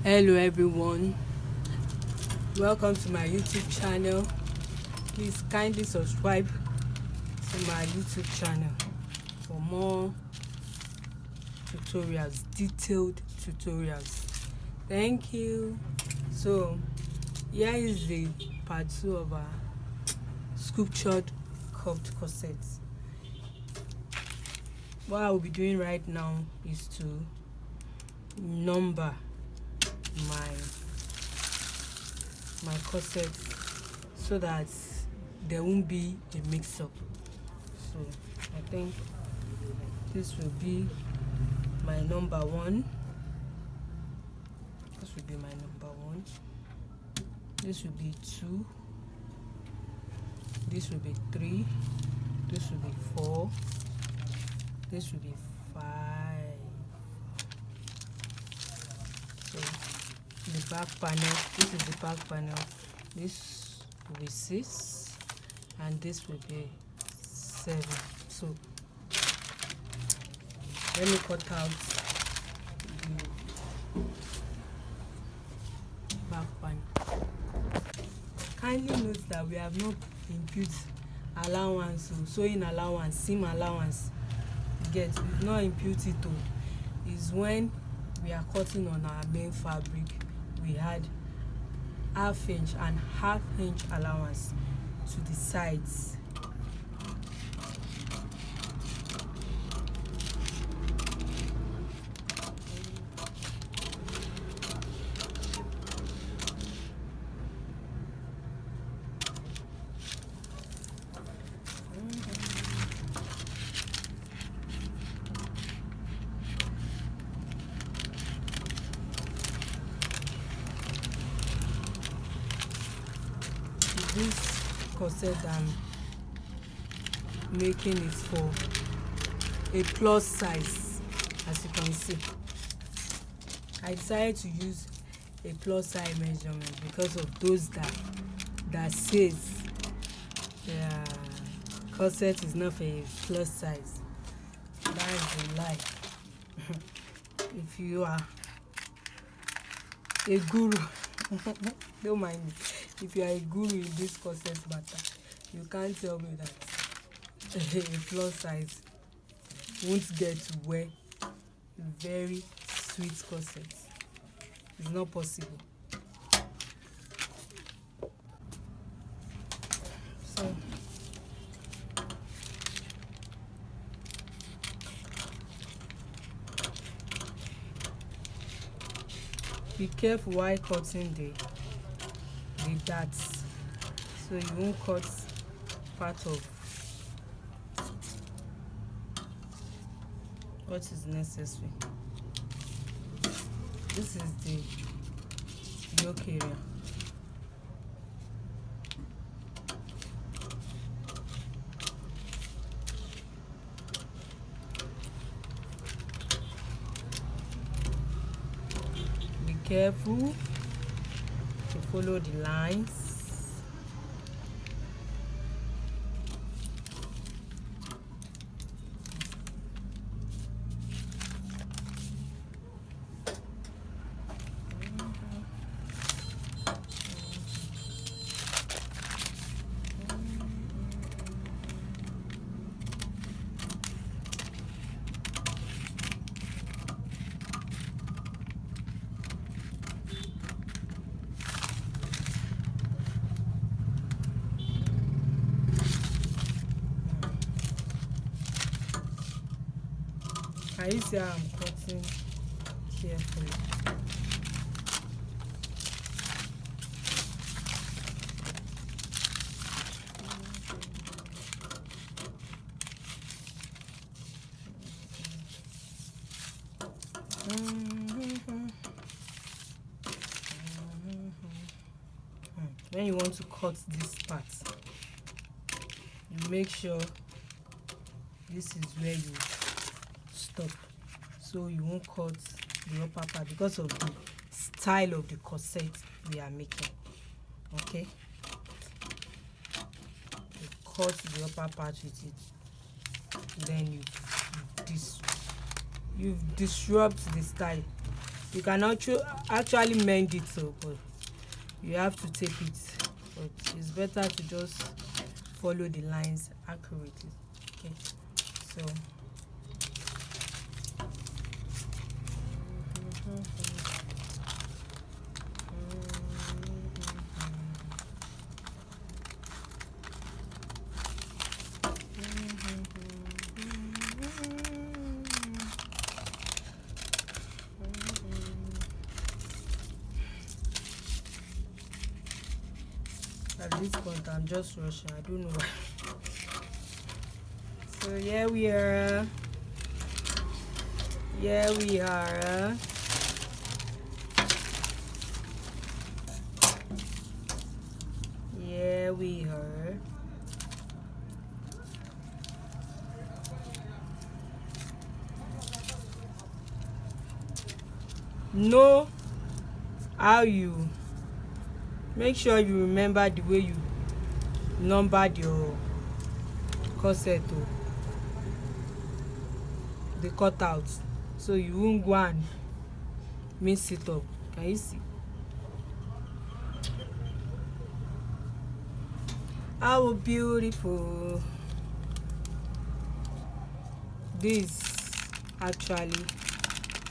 Hello everyone, welcome to my YouTube channel. Please kindly subscribe to my YouTube channel for more tutorials, detailed tutorials. Thank you. So here is the part 2 of our sculptured curved corset. What I will be doing right now is to number my corset so that there won't be a mix-up. So I think this will be my number 1. This will be my number 1. This will be 2. This will be 3. This will be 4. This will be 5. So the back panel, this is the back panel. This will be 6 and this will be 7. So let me cut out the back panel. Kindly note that we have not input allowance, sewing allowance, seam allowance. We've not input it. Is when we are cutting on our main fabric, we had 1/2 inch and 1/2 inch allowance to the sides. This corset I'm making is for a plus size, as you can see. I decided to use a plus size measurement because of those that says the corset is not for a plus size. That is a lie. If you are a guru, don't mind me. If you are a guru in this corset matter, you can't tell me that a plus size won't get to wear very sweet corset. It's not possible. So be careful while cutting the darts, so you won't cut part of what is necessary. This is the yoke area. Be careful to follow the lines. Can you see how I'm cutting carefully? When you want to cut this part, you make sure this is where you stop, so you won't cut the upper part because of the style of the corset we are making. Okay, you cut the upper part with it, then you disrupt the style You can actually mend it, so but you have to tape it. But it's better to just follow the lines accurately. Okay, so at this point I'm just rushing. I don't know why. So here we are. Here we are. Here we are. Know how you make sure you remember the way you numbered your corset, the cutout, so you won't go and mix it up. Can you see how beautiful this actually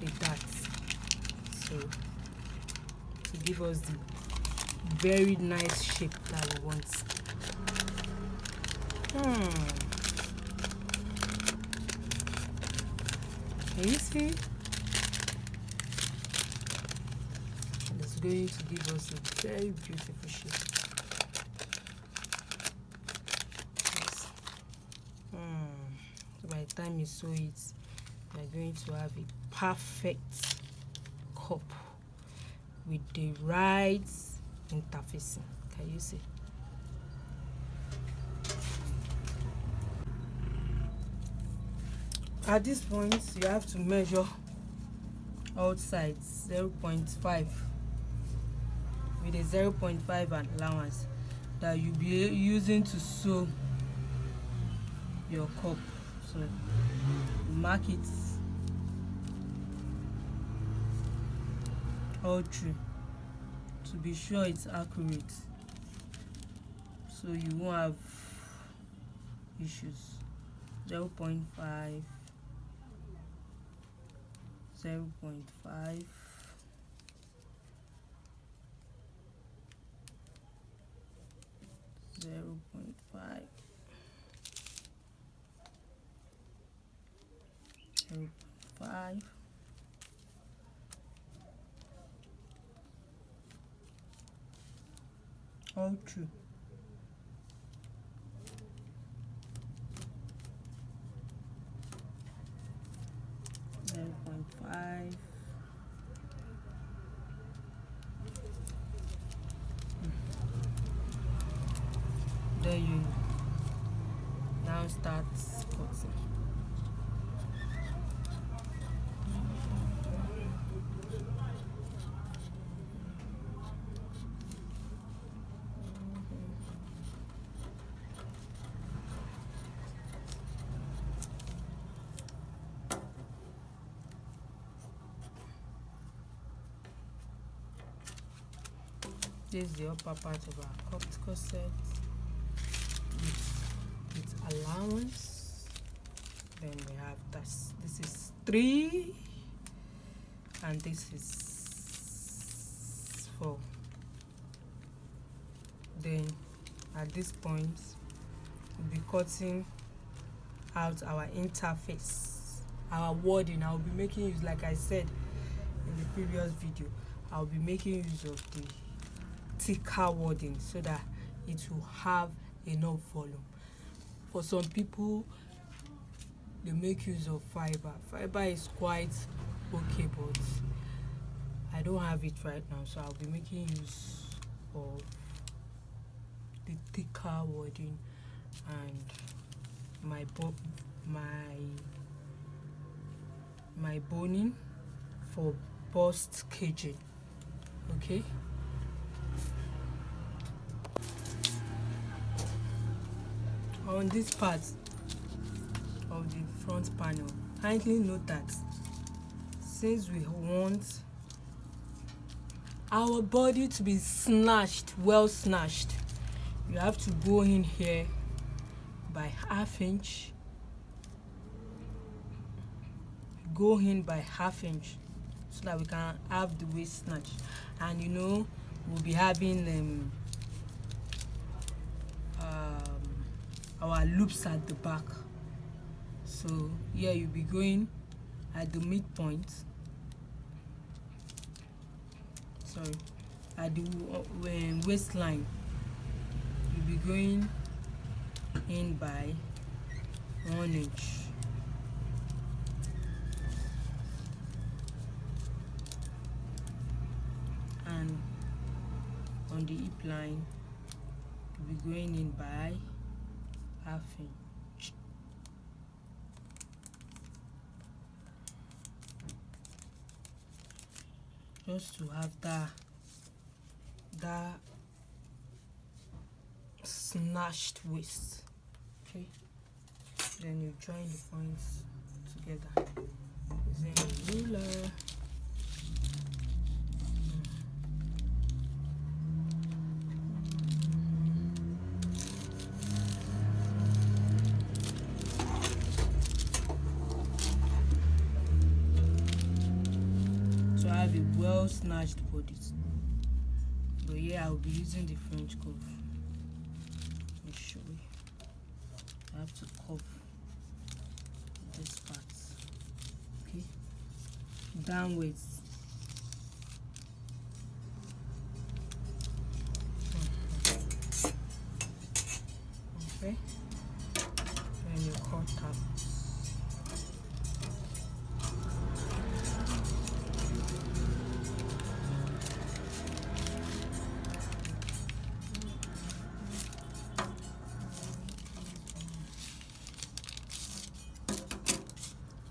the dart, so to give us the very nice shape that we want. Can you see? It's going to give us a very beautiful shape. Yes. So by the time you sew it, you're going to have a perfect cup with the right interfacing. Can you see? At this point, you have to measure all sides 0.5 with a 0.5 allowance that you'll be using to sew your cup. So mark it all through to be sure it's accurate, so you won't have issues. 0.5, 0.5, 0.5, 0.5, all true. Then you now start cutting. This is the upper part of our cupped corset with allowance. Then we have this. This is 3 and this is 4. Then at this point we'll be cutting out our interface, our wording. I'll be making use, like I said in the previous video, I'll be making use of the thicker wording so that it will have enough volume. For some people, they make use of fiber. Fiber is quite okay, but I don't have it right now, so I'll be making use of the thicker wording and my boning for bust caging. Okay, on this part of the front panel, kindly note that since we want our body to be snatched, well snatched, you have to go in here by 1/2 inch. Go in by 1/2 inch so that we can have the waist snatch. And you know, we'll be having our loops at the back. So here you'll be going at the midpoint, sorry, at the waistline. You'll be going in by 1 inch. And on the hip line, you'll be going in by 1/2 inch. Just to have that snatched waist. Okay, then you join the points together using a ruler. Have a well snatched body. But yeah, I'll be using the French curve. Let me show you. I have to curve this part. Okay, downwards. Okay, and you cut up.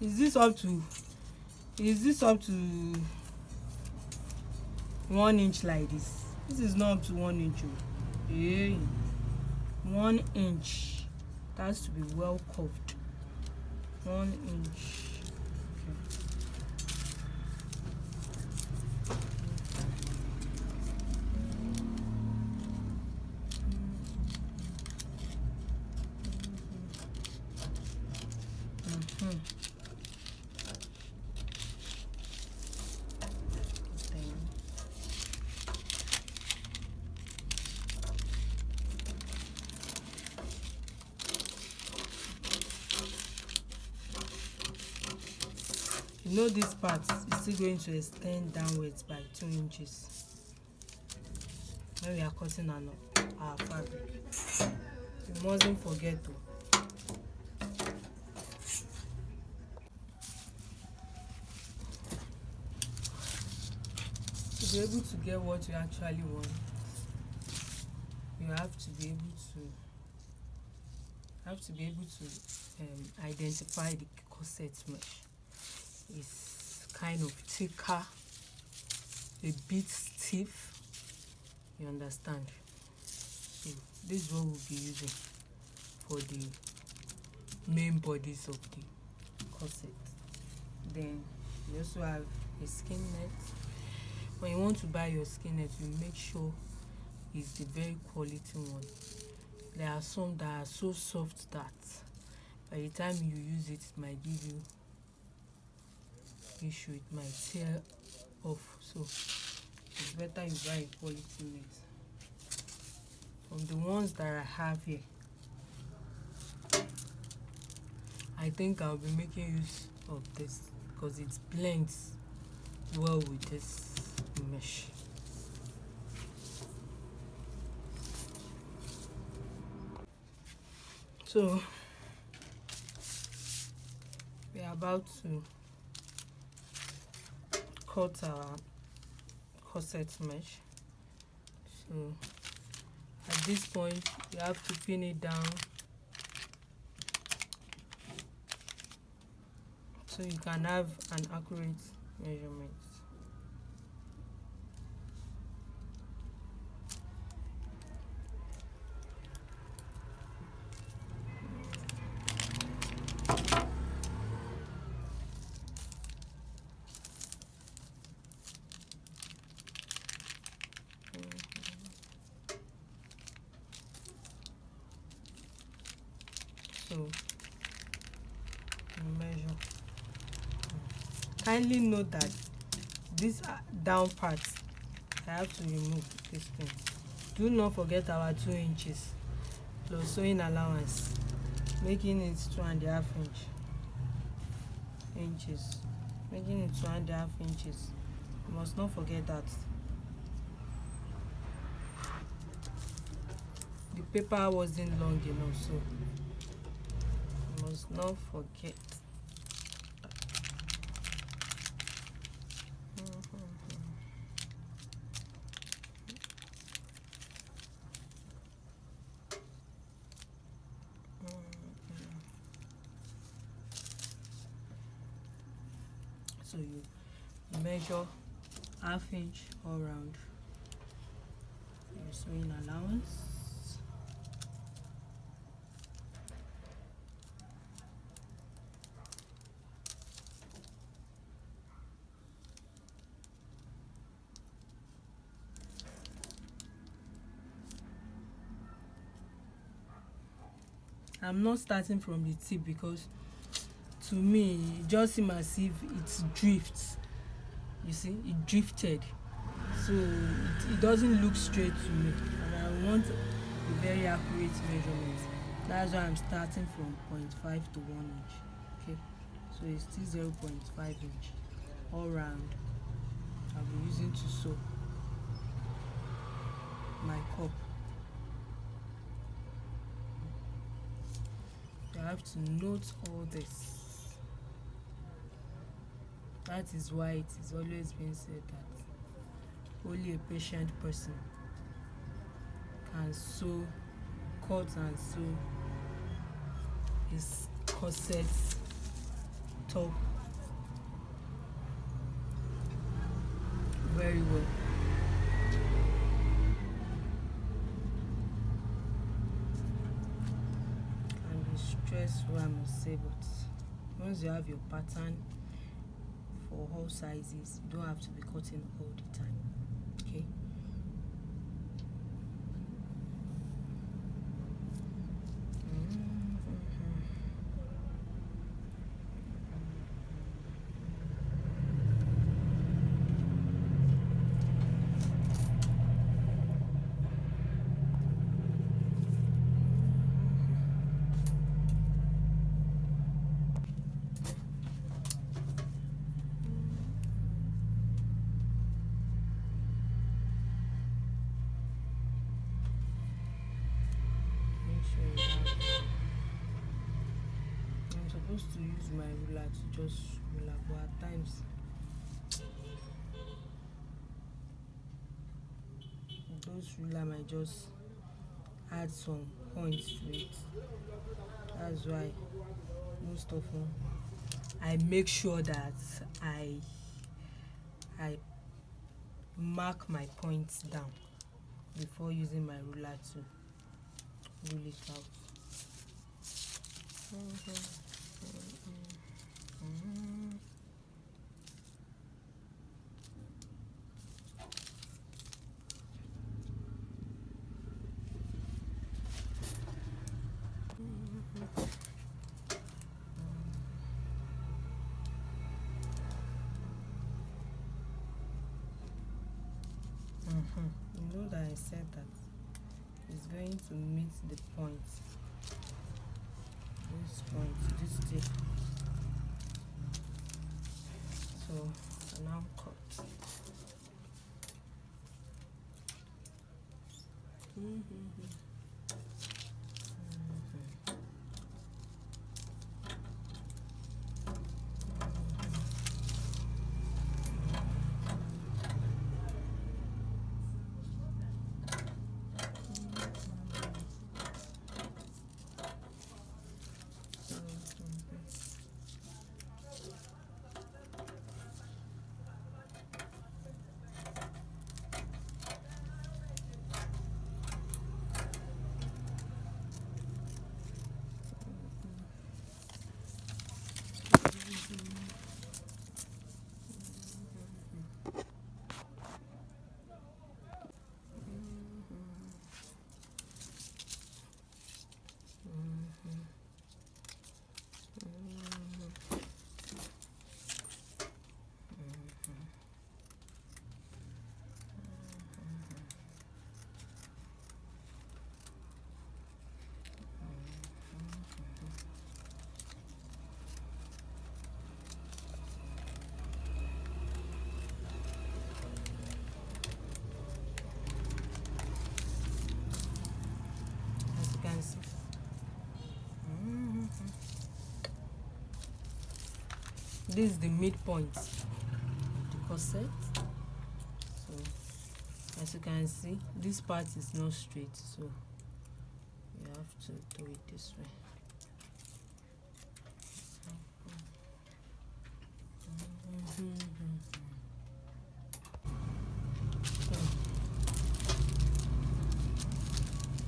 Is this up to 1 inch like this? This is not up to 1 inch. Hey, 1 inch. It has to be well curved. 1 inch. Okay. You know, this part is still going to extend downwards by 2 inches when we are cutting our fabric. You mustn't forget to. To be able to get what you actually want, you have to be able to identify the corset mesh. It's kind of thicker, a bit stiff, you understand. So this is what we'll be using for the main bodies of the corset. Then you also have a skin net. When you want to buy your skin net, you make sure it's the very quality one. There are some that are so soft that by the time you use it, it might give you issue, it might tear off. So it's better you buy a quality net. From the ones that I have here, I think I'll be making use of this because it blends well with this mesh. So we are about to cut our corset mesh. So at this point you have to pin it down so you can have an accurate measurement. kindly note that this down part I have to remove this thing. Do not forget our 2 inches plus sewing allowance, making it 2.5 inches, making it 2.5 inches. You must not forget that. The paper wasn't long enough, so you must not forget. So you measure 1/2 inch all round your sewing allowance. I'm not starting from the tip because to me it just seems as if it drifts. You see, it drifted, so it doesn't look straight to me, and I want a very accurate measurement. That's why I'm starting from 0.5 to 1 inch. Okay, so it's still 0.5 inch all round. I'll be using to sew my cup. You have to note all this. That is why it is always been said that only a patient person can sew, cut and sew his corset top very well. Can be stressful, I must say, but once you have your pattern for all sizes, you don't have to be cutting all the time. Okay. I'm supposed to use my ruler to just ruler, but at times those ruler might just add some points to it. That's why most often I make sure that I mark my points down before using my ruler to rule it out. You know that I said that it's going to meet the point. This point, this tip. So I now cut. this is the midpoint of the corset. So as you can see, this part is not straight, so you have to do it this way.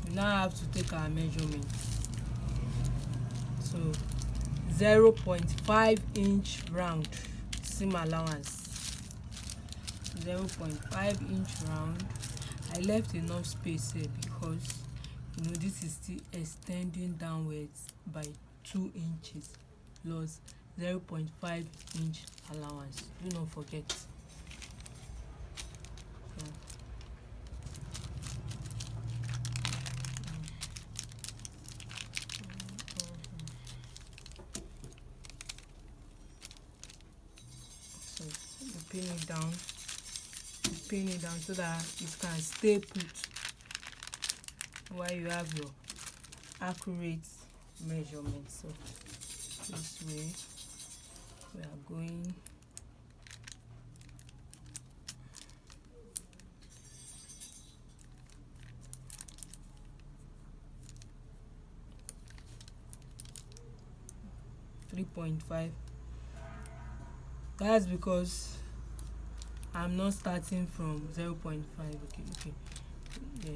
We now have to take our measurement. So 0.5 inch round seam allowance. 0.5 inch round. I left enough space here because this is still extending downwards by 2 inches plus 0.5 inch allowance. Do not forget. So you pin it down. Pin it down so that it can stay put while you have your accurate measurement. So this way we are going .5. That's because I'm not starting from 0.5. Okay. Yeah,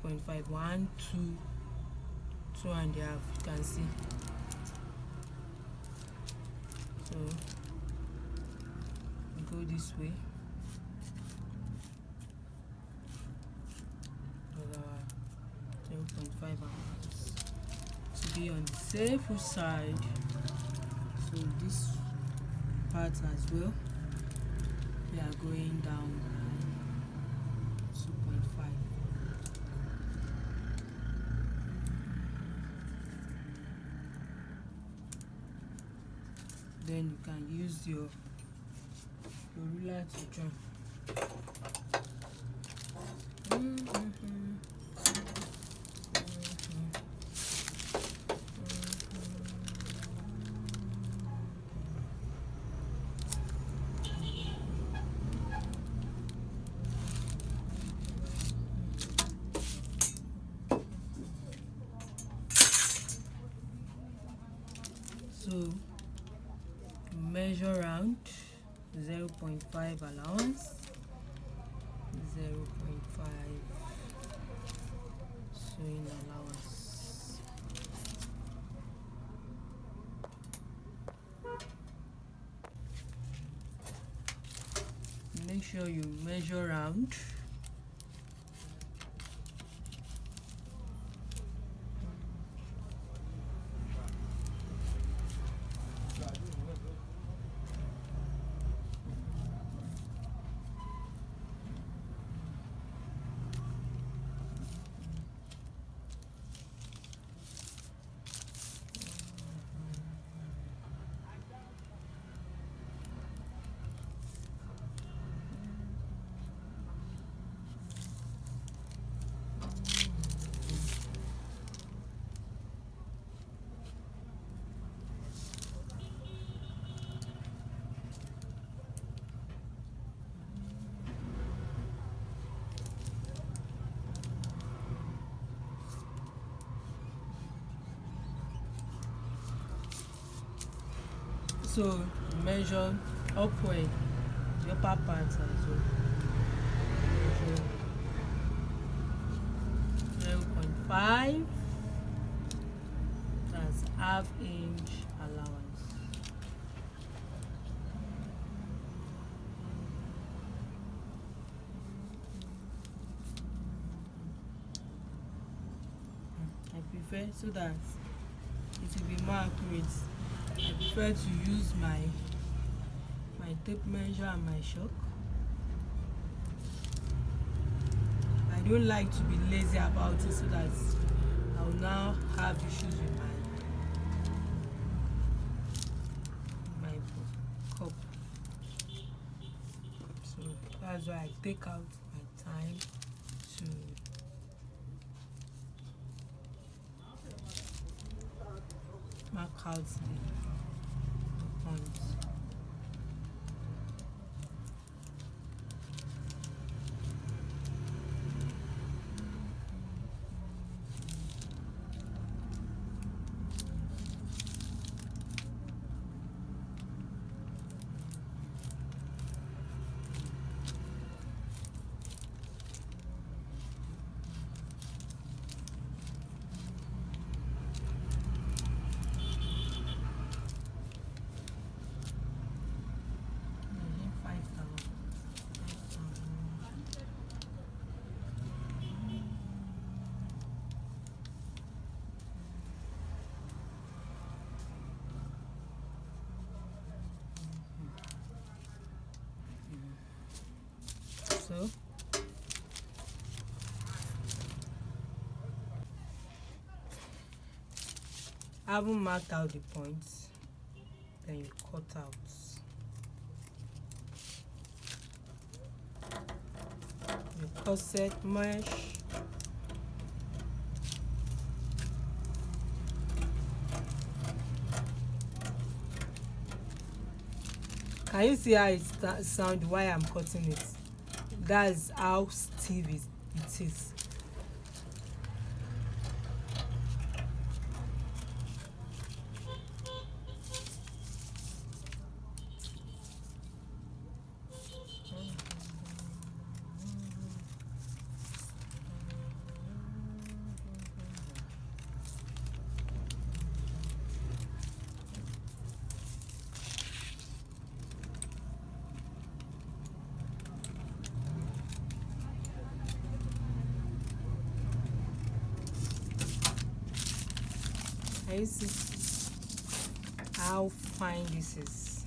3.5. 1, 2, 2.5. You can see. So go this way. 0.5 to be on the safe side. So this part as well, we are going down 2.5. Then you can use your ruler to join. So measure round 0.5 allowance, 0.5 sewing allowance. Make sure you measure round. So measure upward the upper part as well. 0.5, that's half inch allowance. I prefer so that it will be more accurate. I prefer to use my tape measure and my chalk. I don't like to be lazy about it so that I will now have issues with my cup. So that's why I take out my time to mark out the points. haven't marked out the points, then you cut out. The corset mesh. Can you see how it sound while I'm cutting it? That's how stiff it is. Can you see how fine this is?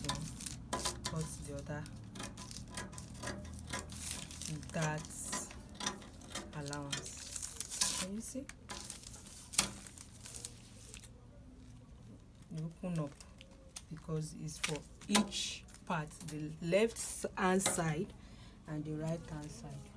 So cut the other that allowance. Can you see? You open up because it's for each part, the left hand side and the right hand side.